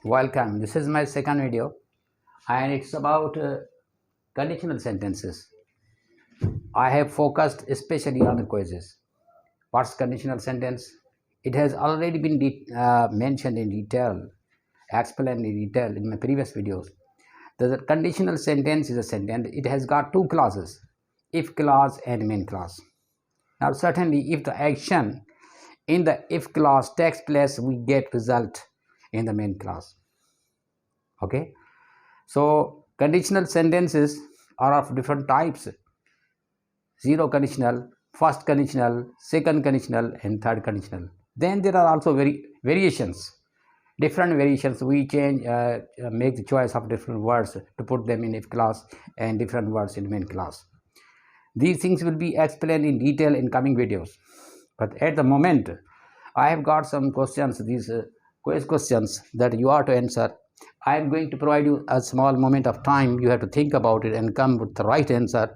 Welcome. This is my second video and it's about conditional sentences. I have focused especially on the quizzes. What's conditional sentence? It has already been mentioned in detail, explained in detail in my previous videos. The conditional sentence is a sentence. It has got two clauses, if clause and main clause. Now certainly if the action in the if clause takes place, we get result in the main clause. Okay, so conditional sentences are of different types: zero conditional, first conditional, second conditional, and third conditional. Then there are also variations, different variations. We change, make the choice of different words to put them in if clause and different words in main clause. These things will be explained in detail in coming videos. But at the moment, I have got some questions, these quiz questions that you are to answer. I am going to provide you a small moment of time. You have to think about it and come with the right answer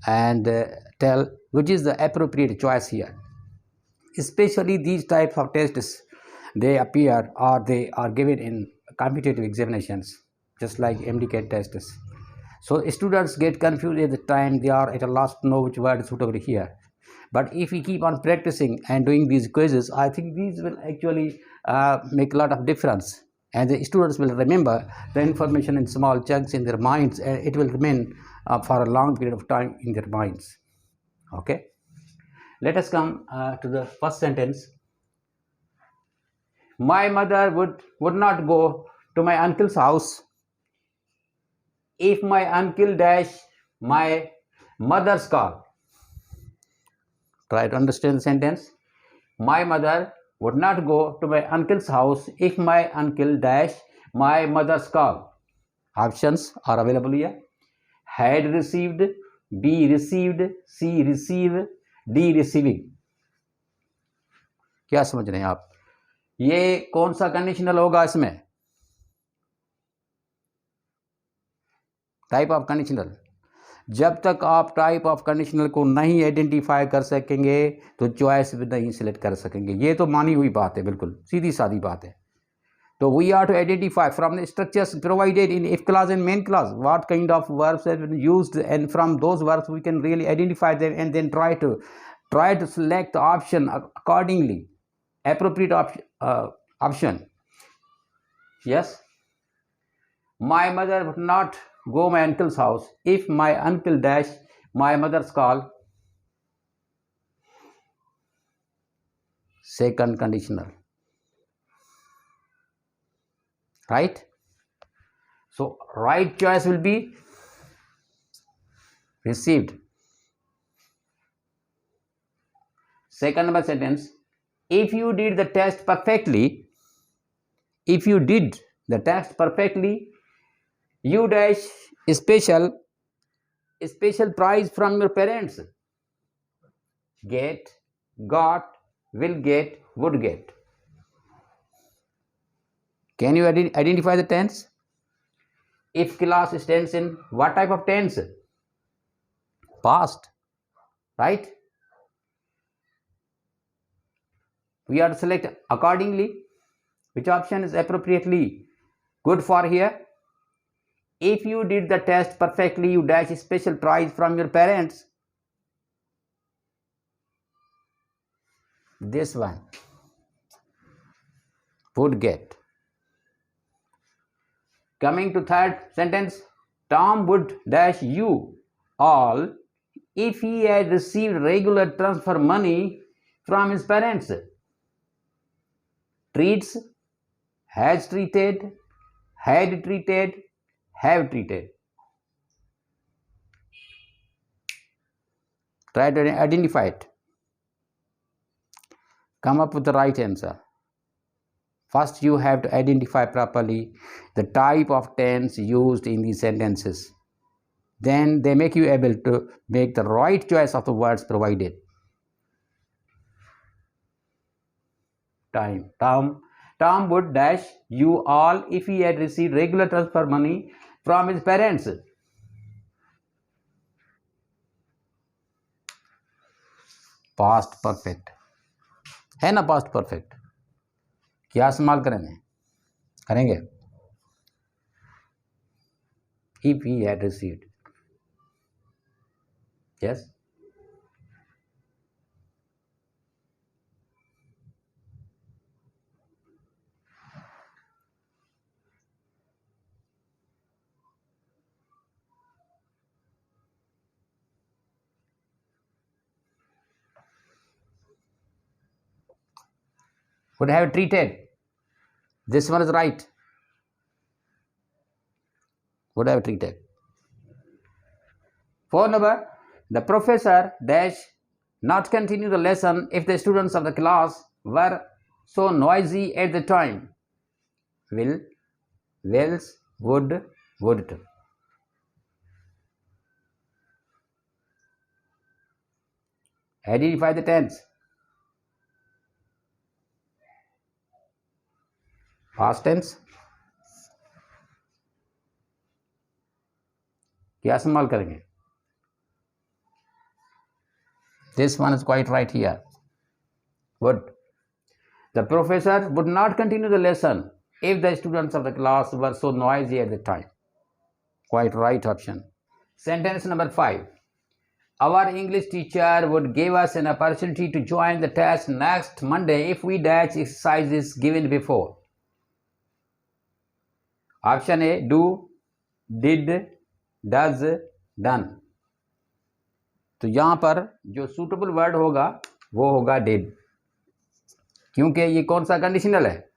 and tell which is the appropriate choice here. Especially these types of tests, they appear or they are given in competitive examinations, just like MDK tests. So students get confused at the time. They are at a loss to know which word is suitable here. But if we keep on practicing and doing these quizzes, I think these will actually make a lot of difference. And the students will remember the information in small chunks in their minds, and it will remain for a long period of time in their minds. Okay, let us come to the first sentence. My mother would not go to my uncle's house if my uncle dash my mother's call. Try to understand the sentence. My mother would not go to my uncle's house if my uncle dash my mother's call. Options are available here. Had received, B received, C receive, D receiving. क्या समझ रहे हैं आप? ये कौन सा conditional होगा इसमें? Type of conditional. जब तक आप टाइप ऑफ कंडीशनल को नहीं आइडेंटिफाई कर सकेंगे तो चॉइस भी नहीं सिलेक्ट कर सकेंगे. ये तो मानी हुई बात है, बिल्कुल सीधी सादी बात है. तो we are to identify from the structures provided in if clause and main clause what kind of verbs have been used, and from those verbs we can really identify them and then try to select the option accordingly, appropriate option. Yes, my mother would not go my uncle's house if my uncle dash my mother's call. Second conditional, right? So right choice will be received. Second number sentence, if you did the test perfectly, if you did the test perfectly, you dash special prize from your parents. Get, got, will get, would get. Can you identify the tense? If clause stands in what type of tense? Past, right? We are to select accordingly which option is appropriately good for here. If you did the test perfectly, you dash special prize from your parents. This one would get. Coming to third sentence, Tom would dash you all if he had received regular transfer money from his parents. Treats, has treated, had treated, have treated. Try to identify it. Come up with the right answer. First, you have to identify properly the type of tense used in these sentences. Then they make you able to make the right choice of the words provided. Time. Tom would dash you all if he had received regular transfer money from his parents. Past perfect है ना, past perfect. क्या इस्तेमाल करेंगे? if he had received. Yes. Would have treated. This one is right. Would have treated. 4 number, the professor dash not continue the lesson if the students of the class were so noisy at the time. Will, wills, would. Identify the tense. Past tense. क्या इस्तेमाल करेंगे? This one is quite right here. Would. The professor would not continue the lesson if the students of the class were so noisy at the time. Quite right option. Sentence number 5. Our English teacher would give us an opportunity to join the test next Monday if we dash exercises given before. Option A, do, did, does, done. तो यहाँ पर जो suitable word होगा वो होगा did, क्योंकि ये कौन सा कंडीशनल है?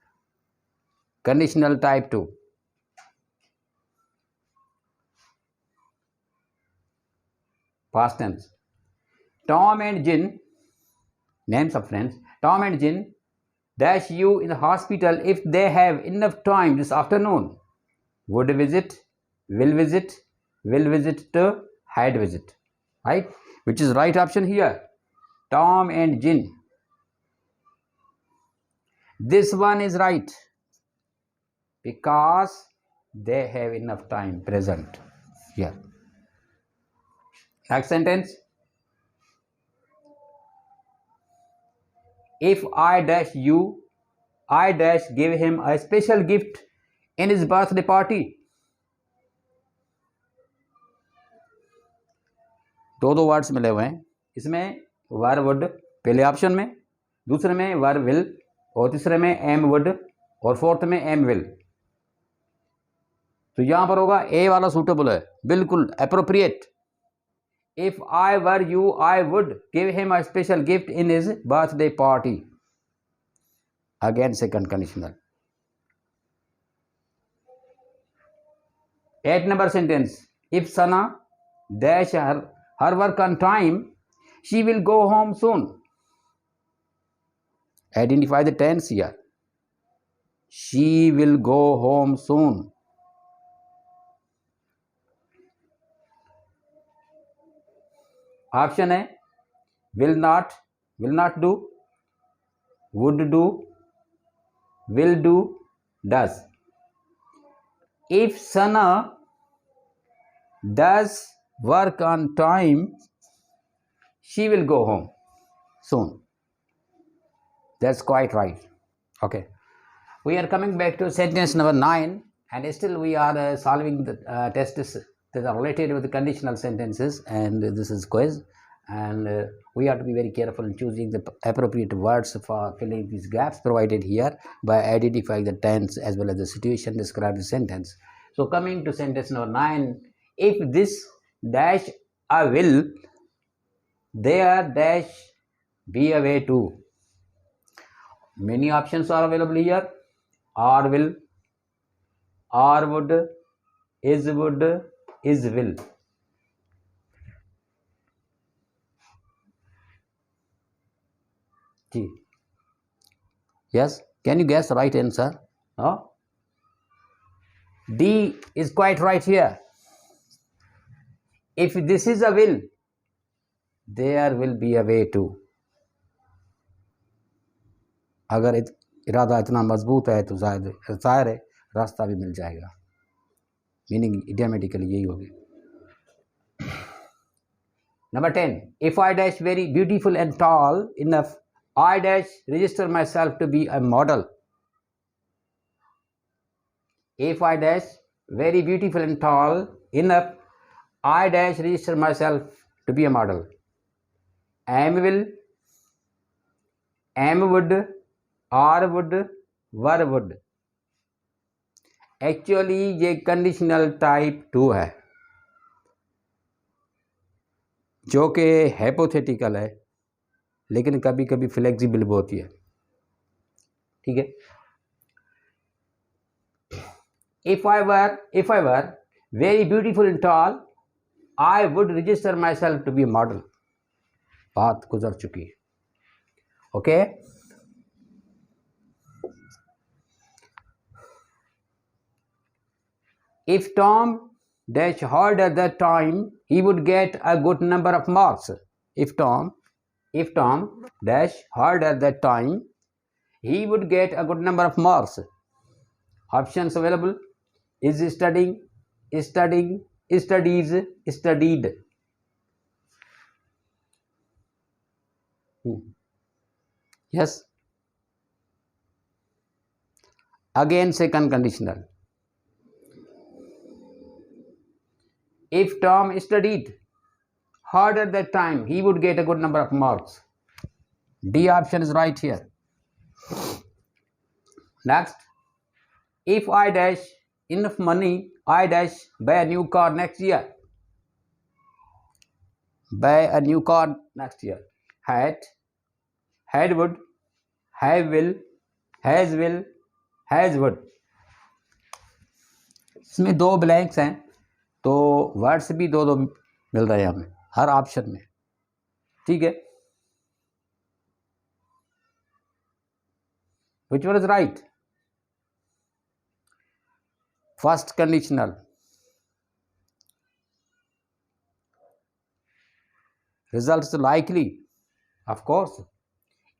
Conditional type 2. Past tense. Tom and Jin, names of friends, Tom and Jin dash you in the hospital if they have enough time this afternoon. Would visit, will visit to had visit. Right? Which is right option here. Tom and Jin. This one is right because they have enough time present here. Next sentence. If I dash you, I dash give him a special gift in his birthday party. दो words मिले हुए हैं, इसमें वर would पहले option में, दूसरे में वर will और तीसरे में एम वुड और फोर्थ में एम विल. तो यहां पर होगा ए वाला सूटेबल है, बिल्कुल appropriate. If I were you, I would give him a special gift in his birthday party. Again, second conditional. 8 number sentence. If Sana dash her work on time, she will go home soon. Identify the tense here. She will go home soon. Option A, will not do, would do, will do, does. If Sana does work on time, she will go home soon. That's quite right. Okay. We are coming back to sentence number 9, and still we are solving the tests that are related with the conditional sentences, and this is quiz, and we have to be very careful in choosing the appropriate words for filling these gaps provided here by identifying the tense as well as the situation described in the sentence. So coming to sentence number 9, if this dash a will, there dash be a way to. Many options are available here. Or will, or would, is will. G. Yes, can you guess the right answer? No? D is quite right here. If this is a will, there will be a way to. अगर इरादा इतना मजबूत है तो जाहिर है रास्ता भी मिल जाएगा. मीनिंग इडियोमेटिकली यही होगी. Number 10. If I dash very beautiful and tall enough, I dash register myself to be a model. If I dash very beautiful and tall enough, I dash register myself to be a model. Am will, am would, are would, were would. Actually ये conditional type 2 है जो कि hypothetical है लेकिन कभी कभी flexible भी होती है. ठीक है. If I were very beautiful and tall, I would register myself to be a model. बात गुजर चुकी है. Okay. If Tom dash hard at that time, he would get a good number of marks. If Tom dash hard at that time, he would get a good number of marks. Options available is studying, studies, studied. Yes. Again, second conditional. If Tom studied hard at that time, he would get a good number of marks. D option is right here. Next, if I dash enough money, I dash buy a new car next year. Buy a new car next year. Had would, have will, has would. इसमें दो blanks हैं तो words भी दो दो मिल रहे हैं हमें हर ऑप्शन में. ठीक है. Which one is right? First conditional. Results likely. Of course.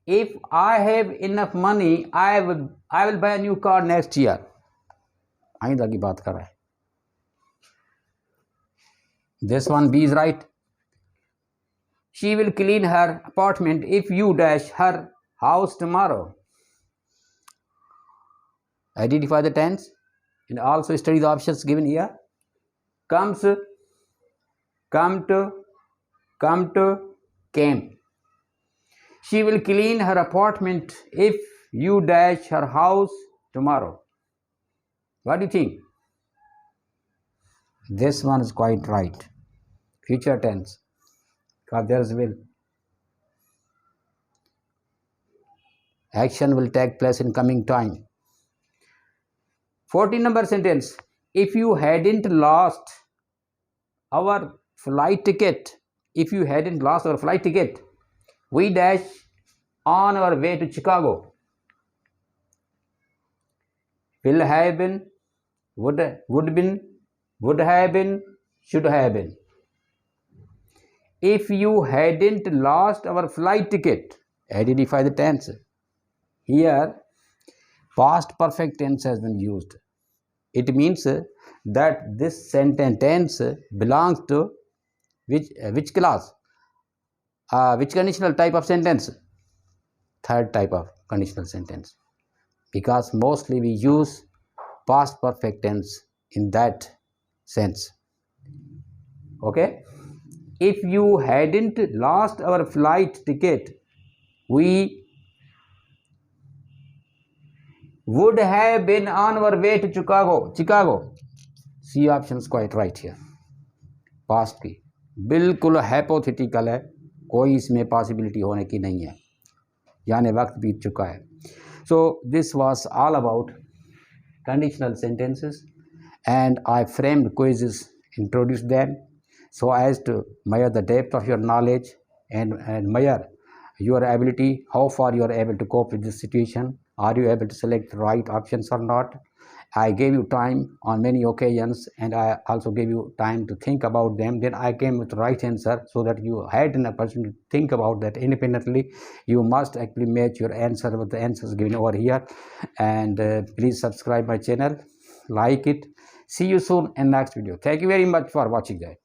If I have enough money, I will buy a new car next year. आइंदा की बात कर रहा है. This one B is right. She will clean her apartment if you dash her house tomorrow. Identify the tense and also study the options given here. Comes, come to, came. She will clean her apartment if you dash her house tomorrow. What do you think? This one is quite right. Future tense. Because there is will. Action will take place in coming time. 14 number sentence. If you hadn't lost our flight ticket, we dash on our way to Chicago. Will have been, would have been, should have been. If you hadn't lost our flight ticket, identify the tense. Here, past perfect tense has been used. It means that this sentence belongs to which class? Which conditional type of sentence? Third type of conditional sentence. Because mostly we use past perfect tense in that sense. Okay? If you hadn't lost our flight ticket, we would have been on our way to Chicago. C option is quite right here. Past की बिल्कुल hypothetical है, कोई इसमें possibility होने की नहीं है, यानी वक्त बीत चुका है. So this was all about conditional sentences, and I framed quizzes, introduced them so as to measure the depth of your knowledge and measure your ability, how far you are able to cope with this situation. Are you able to select the right options or not? I gave you time on many occasions, and I also gave you time to think about them. Then I came with the right answer so that you had an opportunity to think about that independently. You must actually match your answer with the answers given over here. And please subscribe my channel, like it. See you soon in next video. Thank you very much for watching that.